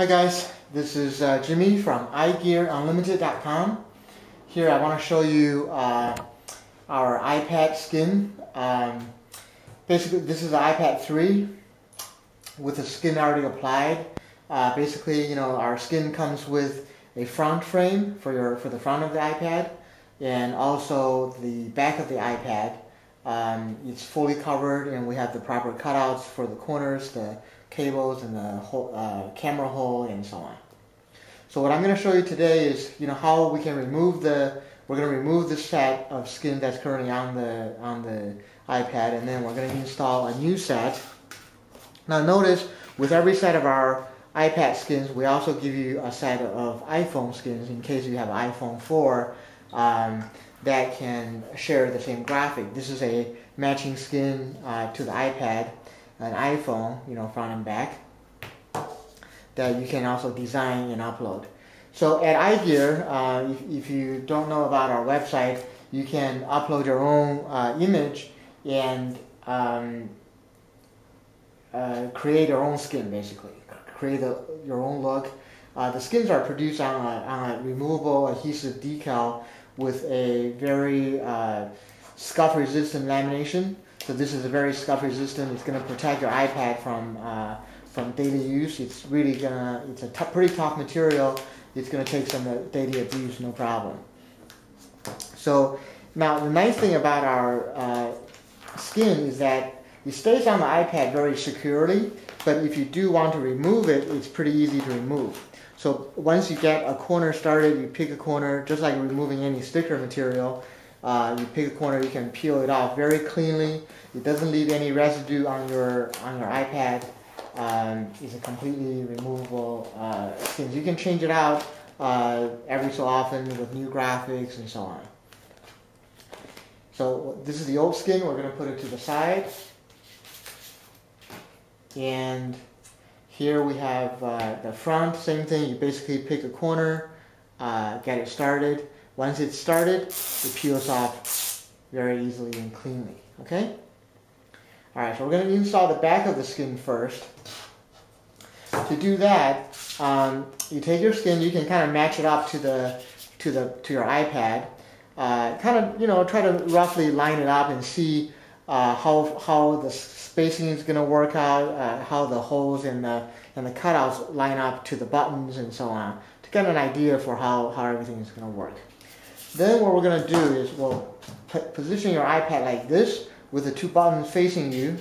Hi guys, this is Jimmy from iGearUnlimited.com. Here I want to show you our iPad skin. Basically this is the iPad 3 with the skin already applied. Basically, our skin comes with a front frame for the front of the iPad, and also the back of the iPad. It's fully covered, and we have the proper cutouts for the corners, the cables, and the camera hole, and so on. So what I'm going to show you today is, how we can remove we're going to remove the set of skin that's currently on the iPad, and then we're going to install a new set. Now notice, with every set of our iPad skins, we also give you a set of iPhone skins in case you have an iPhone 4 that can share the same graphic. This is a matching skin to the iPad, an iPhone, front and back, that you can also design and upload. So at iGear, if you don't know about our website, you can upload your own image and create your own skin, basically. Create your own look. The skins are produced on a removable adhesive decal with a very scuff-resistant lamination. So this is a very scuff-resistant. It's going to protect your iPad from daily use. It's really it's a pretty tough material. It's going to take some daily abuse, no problem. So now the nice thing about our skin is that it stays on the iPad very securely, but if you do want to remove it, it's pretty easy to remove. So once you get a corner started, you pick a corner, just like removing any sticker material. You pick a corner, you can peel it off very cleanly. It doesn't leave any residue on your iPad. It's a completely removable skin. You can change it out every so often with new graphics and so on. So this is the old skin. We're going to put it to the side. And here we have the front. Same thing. You basically pick a corner, get it started. Once it's started, it peels off very easily and cleanly. Okay? Alright, so we're going to install the back of the skin first. To do that, you take your skin, you can kind of match it up to your iPad. Try to roughly line it up and see how the spacing is going to work out, how the holes and the cutouts line up to the buttons and so on, to get an idea for how everything is going to work. Then what we're going to do is we'll position your iPad like this with the two buttons facing you.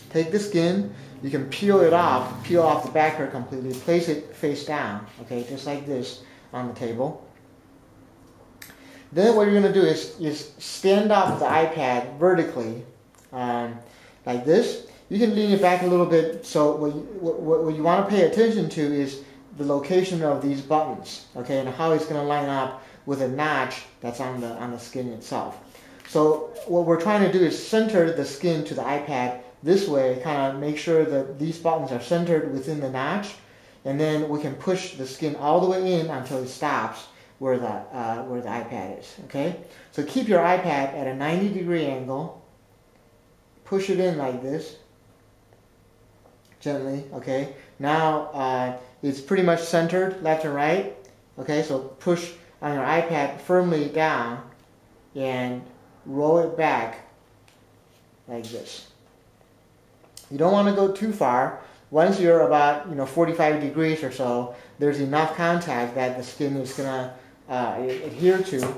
Take the skin, you can peel off the backer completely, place it face down, okay, just like this on the table. Then what you're going to do is stand up the iPad vertically, like this. You can lean it back a little bit. So what you want to pay attention to is the location of these buttons, okay, and how it's going to line up with a notch that's on the skin itself. So what we're trying to do is center the skin to the iPad this way, kind of make sure that these buttons are centered within the notch, and then we can push the skin all the way in until it stops where the iPad is. Okay, so keep your iPad at a 90-degree angle. Push it in like this, gently. Okay, now it's pretty much centered left and right. Okay, so push on your iPad firmly down and roll it back like this. You don't want to go too far. Once you're about 45 degrees or so, there's enough contact that the skin is going to adhere to.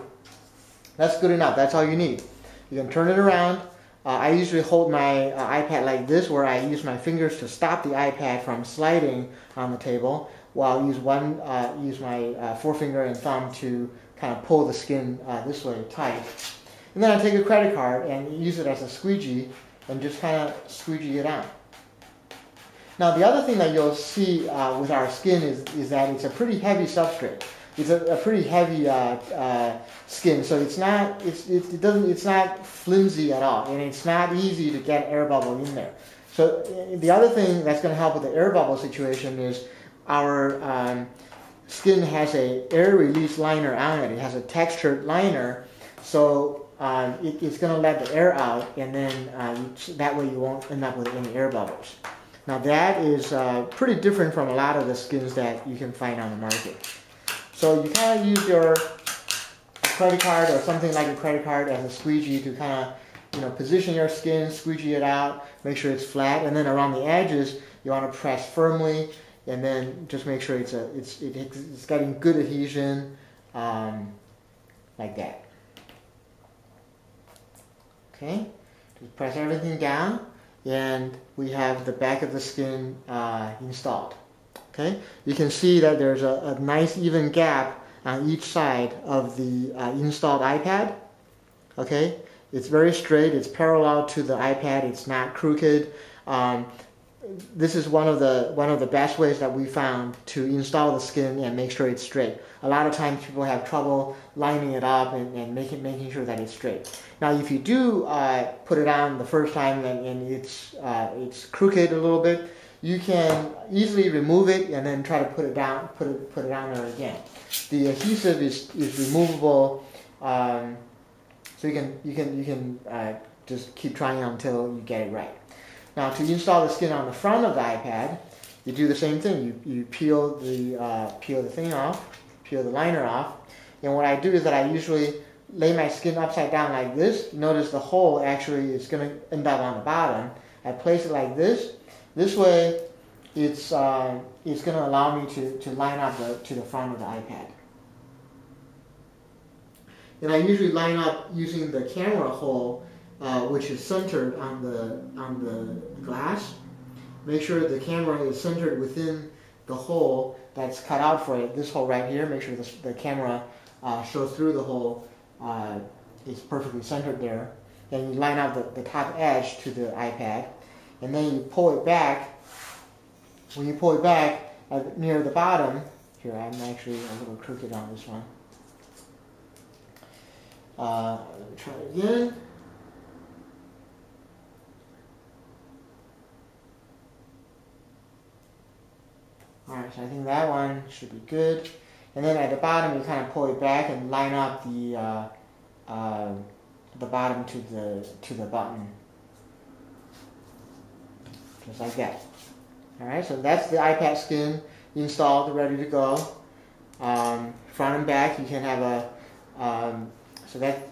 That's good enough. That's all you need. You can turn it around. I usually hold my iPad like this, where I use my fingers to stop the iPad from sliding on the table, while I use my forefinger and thumb to kind of pull the skin this way tight. And then I take a credit card and use it as a squeegee and just kind of squeegee it out. Now the other thing that you'll see with our skin is that it's a pretty heavy substrate. It's a pretty heavy skin, so it's not flimsy at all, and it's not easy to get air bubble in there. So the other thing that's going to help with the air bubble situation is our skin has a air release liner on it. It has a textured liner, so it's going to let the air out, and then that way you won't end up with any air bubbles. Now that is pretty different from a lot of the skins that you can find on the market. So you kind of use your credit card or something like a credit card as a squeegee to kind of, position your skin, squeegee it out, make sure it's flat, and then around the edges you want to press firmly, and then just make sure it's getting good adhesion, like that. Okay, just press everything down, and we have the back of the skin installed. Okay, you can see that there's a nice even gap on each side of the installed iPad. Okay, it's very straight, it's parallel to the iPad, it's not crooked. This is one of the best ways that we found to install the skin and make sure it's straight. A lot of times people have trouble lining it up and making sure that it's straight. Now if you do put it on the first time and it's crooked a little bit, you can easily remove it and then try to put it down there again. The adhesive is removable, so you can just keep trying until you get it right. Now to install the skin on the front of the iPad, you do the same thing. You peel the thing off, peel the liner off, and what I do is that I usually lay my skin upside down like this. Notice the hole actually is going to end up on the bottom. I place it like this. This way, it's going to allow me to line up to the front of the iPad. And I usually line up using the camera hole, which is centered on the glass. Make sure the camera is centered within the hole that's cut out for it. This hole right here. Make sure the camera shows through the hole. It's perfectly centered there. Then you line up the top edge to the iPad, and then you pull it back. When you pull it back near the bottom, here I'm actually a little crooked on this one. Let me try it again. Alright, so I think that one should be good. And then at the bottom, you kind of pull it back and line up the bottom to the button, just like that. Alright, so that's the iPad skin installed, ready to go. Front and back, you can have a so that,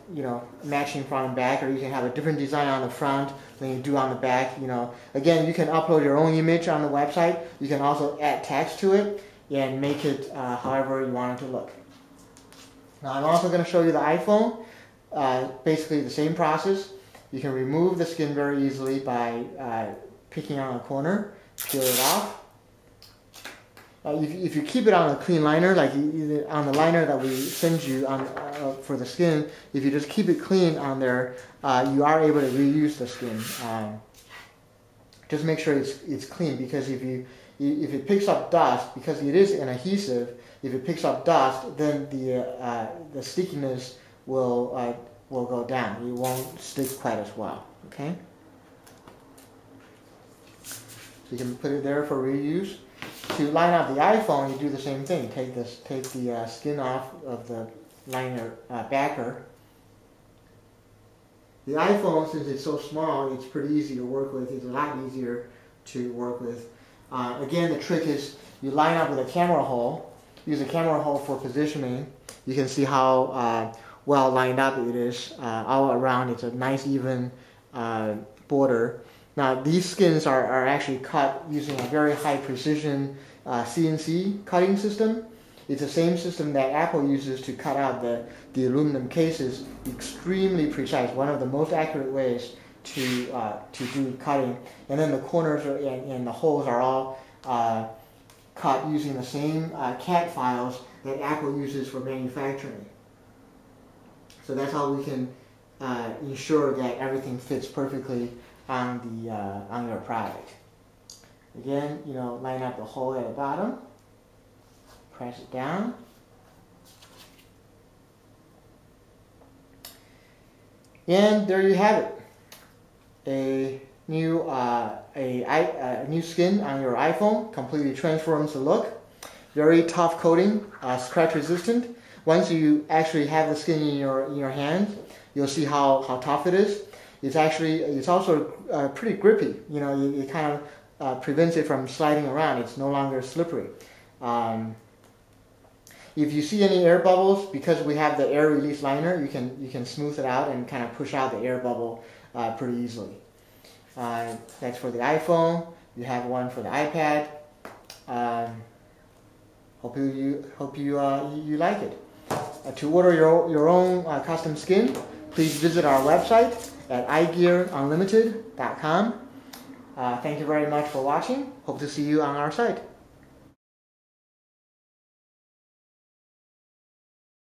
matching front and back, or you can have a different design on the front than you do on the back. Again, you can upload your own image on the website. You can also add text to it and make it however you want it to look. Now I'm also going to show you the iPhone. Basically the same process. You can remove the skin very easily by picking on a corner, peel it off. If you keep it on a clean liner, like on the liner that we send you for the skin, if you just keep it clean on there, you are able to reuse the skin. Just make sure it's clean, because if it picks up dust, because it is an adhesive, if it picks up dust, then the stickiness will go down. It won't stick quite as well. Okay. So you can put it there for reuse. To line up the iPhone, you do the same thing. Take the skin off of the liner backer. The iPhone, since it's so small, it's pretty easy to work with. It's a lot easier to work with. Again, the trick is you line up with a camera hole. Use a camera hole for positioning. You can see how well lined up it is all around. It's a nice even border. Now these skins are actually cut using a very high precision CNC cutting system. It's the same system that Apple uses to cut out the aluminum cases. Extremely precise, one of the most accurate ways to do cutting. And then the corners and the holes are all cut using the same CAD files that Apple uses for manufacturing. So that's how we can ensure that everything fits perfectly on your product. Again, line up the hole at the bottom, press it down, and there you have it. A new skin on your iPhone, completely transforms the look. Very tough coating, scratch resistant. Once you actually have the skin in your hand, you'll see how tough it is. It's also pretty grippy. You kind of prevents it from sliding around. It's no longer slippery. If you see any air bubbles, because we have the air release liner, you can smooth it out and kind of push out the air bubble pretty easily. That's for the iPhone. You have one for the iPad. Hope you like it. To order your own custom skin, please visit our website at iGearUnlimited.com. Thank you very much for watching. Hope to see you on our site.